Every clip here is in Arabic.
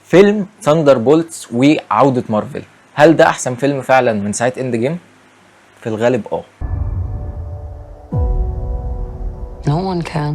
فيلم ثاندر بولتس وعودة مارفل، هل ده احسن فيلم فعلا من ساعة اند جيم؟ في الغالب No one can.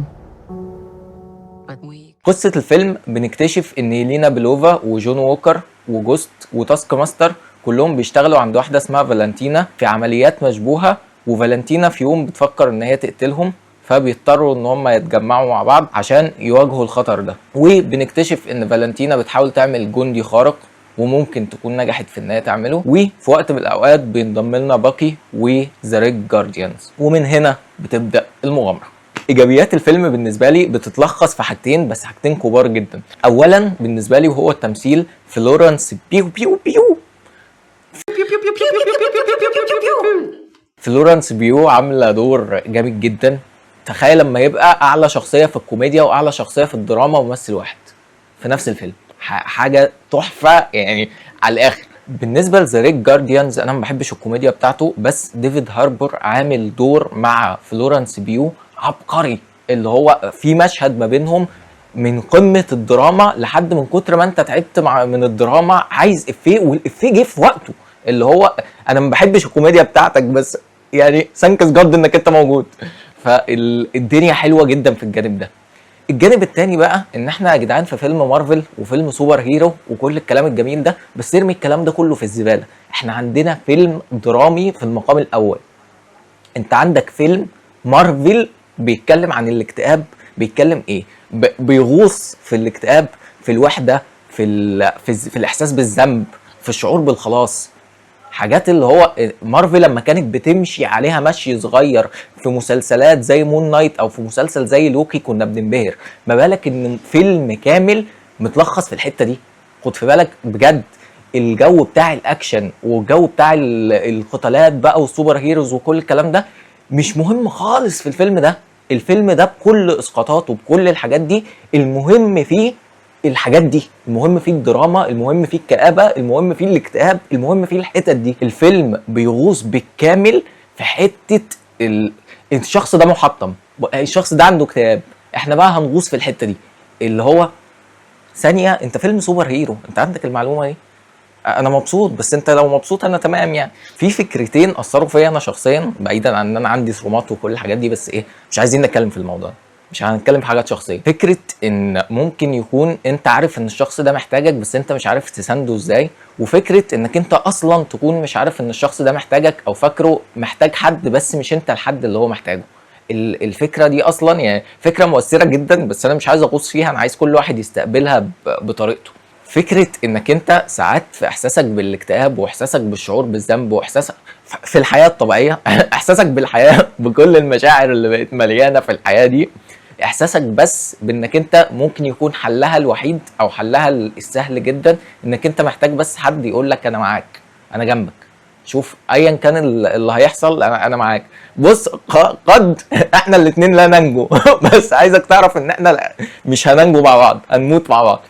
قصة الفيلم بنكتشف ان لينا بلوفا وجون ووكر وجوست وتاسك ماستر كلهم بيشتغلوا عند واحدة اسمها فالنتينا في عمليات مشبوهة، وفالنتينا في يوم بتفكر ان هي تقتلهم، فبيضطروا ان هم يتجمعوا مع بعض عشان يواجهوا الخطر ده. وبنكتشف ان فالنتينا بتحاول تعمل جندي خارق وممكن تكون نجحت في ان هي تعمله، وفي وقت من الاوقات بينضم لنا باكي وذا ريد جارديانز، ومن هنا بتبدا المغامره. ايجابيات الفيلم بالنسبه لي بتتلخص في حاجتين، بس حاجتين كبار جدا. اولا بالنسبه لي وهو التمثيل، فلورنس بيو بيو بيو فلورنس بيو عامله دور جامد جدا. تخيل لما يبقى اعلى شخصيه في الكوميديا واعلى شخصيه في الدراما ممثل واحد في نفس الفيلم، حاجه تحفه يعني على الاخر. بالنسبه لذا ريد جارديانز انا ما بحبش الكوميديا بتاعته، بس ديفيد هاربور عامل دور مع فلورنس بيو عبقري، اللي هو في مشهد ما بينهم من قمه الدراما لحد من كتر ما انت تعبت من الدراما عايز افيه، والافيه جه في وقته. اللي هو انا ما بحبش الكوميديا بتاعتك، بس يعني ثانكس جاد انك انت موجود. فالدنيا حلوه جدا في الجانب ده. الجانب التاني بقى ان احنا يا جدعان في فيلم مارفل وفيلم سوبر هيرو وكل الكلام الجميل ده، بس ارمي الكلام ده كله في الزباله. احنا عندنا فيلم درامي في المقام الاول. انت عندك فيلم مارفل بيتكلم عن الاكتئاب، بيتكلم ايه؟ بيغوص في الاكتئاب، في الوحده، في الاحساس بالذنب، في الشعور بالخلاص. حاجات اللي هو مارفل لما كانت بتمشي عليها مشي صغير في مسلسلات زي مون نايت او في مسلسل زي لوكي كنا بننبهر، ما بالك ان فيلم كامل متلخص في الحته دي. خد في بالك بجد الجو بتاع الاكشن والجو بتاع القتالات بقى والسوبر هيروز وكل الكلام ده مش مهم خالص في الفيلم ده. الفيلم ده بكل اسقاطاته بكل الحاجات دي، المهم فيه الحاجات دي، المهم فيه الدراما، المهم فيه الكآبة، المهم فيه الاكتئاب، المهم فيه الحتت دي. الفيلم بيغوص بالكامل في حتة الشخص ده محطم، الشخص ده عنده اكتئاب، احنا بقى هنغوص في الحتة دي. اللي هو ثانية انت فيلم سوبر هيرو، انت عندك المعلومة دي، انا مبسوط، بس انت لو مبسوط انا تمام. يعني في فكرتين اثروا فيا انا شخصيا، بعيدا عن ان انا عندي ترومات وكل الحاجات دي، بس ايه مش عايزين نتكلم في الموضوع، مش هنتكلم في حاجات شخصيه. فكره ان ممكن يكون انت عارف ان الشخص ده محتاجك بس انت مش عارف تسنده ازاي، وفكره انك انت اصلا تكون مش عارف ان الشخص ده محتاجك او فاكره محتاج حد بس مش انت الحد اللي هو محتاجه. الفكره دي اصلا يعني فكره مؤثره جدا، بس انا مش عايز اغوص فيها، انا عايز كل واحد يستقبلها بطريقته. فكره انك انت ساعات في احساسك بالاكتئاب واحساسك بالشعور بالذنب واحساسك في الحياه الطبيعيه احساسك بالحياه بكل المشاعر اللي بقت مليانه في الحياه دي، احساسك بس بانك انت ممكن يكون حلها الوحيد او حلها السهل جدا انك انت محتاج بس حد يقول لك انا معاك، انا جنبك، شوف ايا كان اللي هيحصل انا معاك. بص قد احنا الاثنين لا ننجو بس عايزك تعرف ان احنا مش هننجو مع بعض، هنموت مع بعض.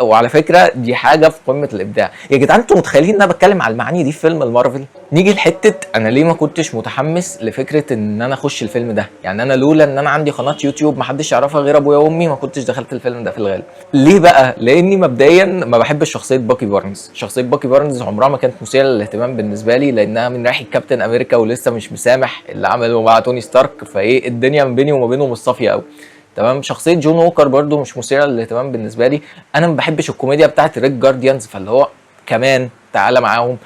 وعلى فكره دي حاجه في قمه الابداع يا جدعان. انتوا متخيلين ان انا بتكلم على المعاني دي في فيلم المارفل؟ نيجي لحته انا ليه ما كنتش متحمس لفكره ان انا اخش الفيلم ده. يعني انا لولا ان انا عندي قناه يوتيوب ما حدش يعرفها غير ابويا وامي ما كنتش دخلت الفيلم ده في الغالب. ليه بقى؟ لاني مبدئيا ما بحبش شخصيه باكي بارنز. شخصيه باكي بارنز عمرها ما كانت مثيره للاهتمام بالنسبه لي، لانها من ناحيه كابتن امريكا ولسه مش مسامح اللي عمله مع توني ستارك، فايه الدنيا ما بيني وما بينه مش صافيه قوي. تمام. شخصيه جون ووكر برضو مش مثيره للاهتمام بالنسبه لي. انا ما بحبش الكوميديا بتاعت ريد جارديانز، فاللي هو كمان تعالى معاهم.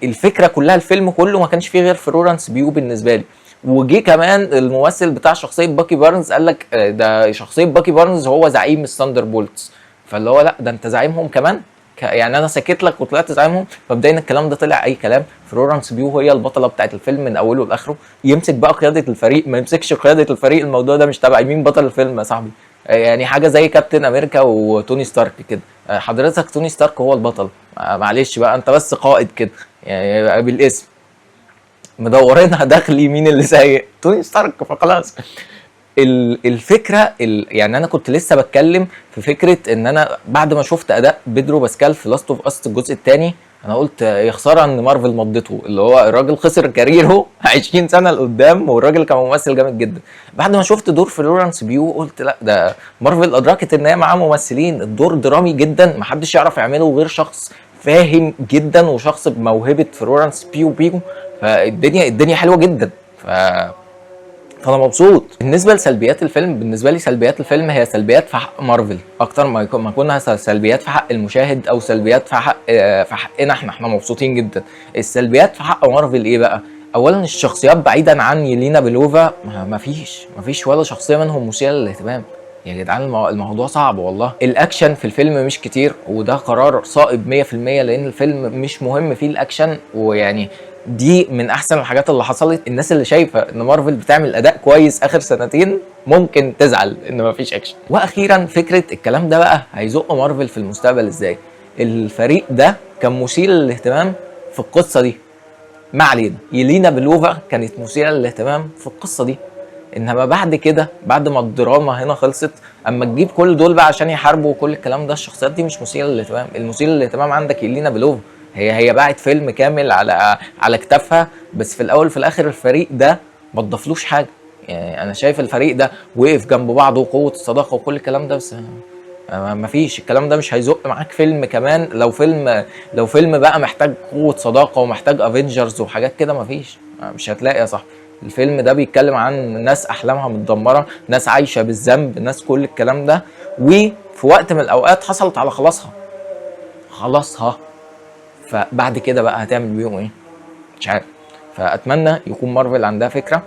الفكره كلها الفيلم كله ما كانش فيه غير فلورنس بيو بالنسبه لي. وجي كمان الممثل بتاع شخصيه باكي بارنز قال لك ده شخصيه باكي بارنز هو زعيم الثاندر بولتس، فاللي هو لا ده انت زعيمهم كمان. يعني انا سكت لك وطلعت زعيمهم. مبدئيا الكلام ده طلع اي كلام. فلورنس بيو هي البطله بتاعت الفيلم من اوله لاخره. يمسك بقى قياده الفريق ما يمسكش قياده الفريق، الموضوع ده مش تبع مين بطل الفيلم يا صاحبي. يعني حاجه زي كابتن امريكا وتوني ستارك كده. حضرتك توني ستارك هو البطل، معلش بقى انت بس قائد كده يعني بالاسم، مدورينها داخلي مين اللي سايق توني ستارك فخلاص. الفكره يعني انا كنت لسه بتكلم في فكره ان انا بعد ما شفت اداء بيدرو باسكال في لاست اوف اس الجزء الثاني انا قلت يا خساره ان مارفل مضته، اللي هو الراجل خسر كاريره 20 سنه لقدام، والراجل كان ممثل جامد جدا. بعد ما شفت دور فلورانس بيو قلت لا، ده مارفل ادركت ان هي معاه ممثلين، الدور درامي جدا محدش يعرف يعمله غير شخص فاهم جدا وشخص بموهبه فلورانس بيو. فالدنيا حلوه جدا. فانا مبسوط. بالنسبه لسلبيات الفيلم، بالنسبه لي سلبيات الفيلم هي سلبيات في حق مارفل اكتر ما كونها سلبيات في حق المشاهد او سلبيات في حقنا احنا مبسوطين جدا. السلبيات في حق مارفل ايه بقى؟ اولا الشخصيات بعيدا عن يلينا بلوفا ما فيش ولا شخصيه منهم مثيره للاهتمام. يا جدعان الموضوع صعب والله. الاكشن في الفيلم مش كتير، وده قرار صائب 100%، لان الفيلم مش مهم فيه الاكشن. ويعني دي من احسن الحاجات اللي حصلت. الناس اللي شايفه ان مارفل بتعمل اداء كويس اخر سنتين ممكن تزعل ان مفيش اكشن. واخيرا فكره الكلام ده بقى هيزق مارفل في المستقبل ازاي. الفريق ده كان مثير للاهتمام في القصه دي، ما علينا. يلينا بلوفا كانت مثيره للاهتمام في القصه دي، انما بعد كده بعد ما الدراما هنا خلصت، اما تجيب كل دول بقى عشان يحاربوا وكل الكلام ده، الشخصيات دي مش مثيره للاهتمام. المثير للاهتمام عندك يلينا بلوفا، هي باعت فيلم كامل على كتافها، بس في الاول وفي الاخر الفريق ده ما تضافلوش حاجه. يعني انا شايف الفريق ده وقف جنب بعضه وقوه الصداقه وكل الكلام ده، بس ما فيش الكلام ده. مش هيزق معاك فيلم كمان لو فيلم بقى محتاج قوه صداقه ومحتاج افنجرز وحاجات كده، ما فيش، مش هتلاقي يا صاحبي. الفيلم ده بيتكلم عن ناس احلامها متدمره، ناس عايشه بالذنب، ناس كل الكلام ده، وفي وقت من الاوقات حصلت على خلاصها. فبعد كده بقى هتعمل بيهم ايه؟ مش عارف. فاتمنى يكون مارفل عندها فكره.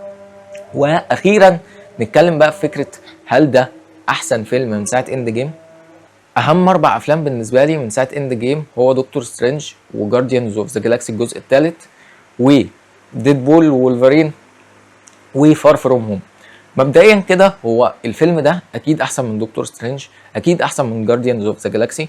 واخيرا نتكلم بقى في فكره، هل ده احسن فيلم من ساعه اند جيم؟ اهم 4 افلام بالنسبه لي من ساعه اند جيم هو دكتور سترينج، وجارديانز اوف ذا جالاكسي الجزء الثالث، وديدبول وولفرين، وفار فروم هوم. مبدئيا كده هو الفيلم ده اكيد احسن من دكتور سترينج، اكيد احسن من جارديانز اوف ذا جالاكسي.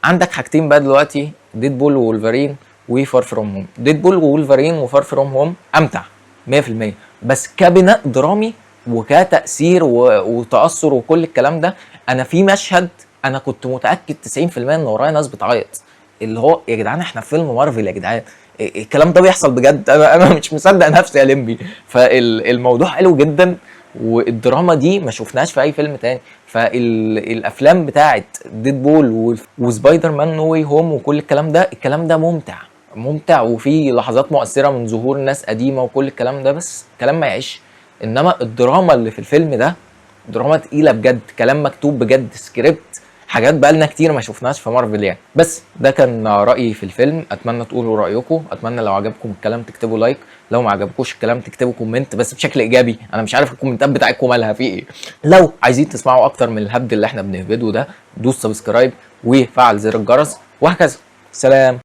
عندك حاجتين بقى دلوقتي، ديدبول وولفرين وفار فروم هوم. ديدبول وولفرين وفار فروم هوم امتع 100%، بس كبناء درامي وكتأثير وتأثر وكل الكلام ده، انا في مشهد انا كنت متأكد 90% ان ورايا ناس بتعيط، اللي هو يا جدعان احنا في فيلم مارفل يا جدعان، الكلام ده بيحصل بجد. انا مش مصدق نفسي يا لمبي. فالموضوع حلو جدا، والدراما دي ما شفناهاش في اي فيلم تاني. فالافلام بتاعت ديدبول وسبايدر مان نو واي هوم وكل الكلام ده ممتع، وفي لحظات مؤثره من ظهور ناس قديمه وكل الكلام ده، بس كلام ما يعيش. انما الدراما اللي في الفيلم ده دراما تقيله بجد، كلام مكتوب بجد، سكريبت، حاجات بقالنا كتير ما شفناش في مارفل يعني. بس ده كان رأيي في الفيلم، اتمنى تقولوا رأيكم، اتمنى لو عجبكم الكلام تكتبوا لايك، لو ما عجبكوش الكلام تكتبوا كومنت بس بشكل ايجابي. انا مش عارف الكومنتات بتاعتكم مالها في ايه. لو عايزين تسمعوا اكتر من الهبد اللي احنا بنهبده ده، دوس سبسكرايب وفعل زر الجرس وهكذا. سلام.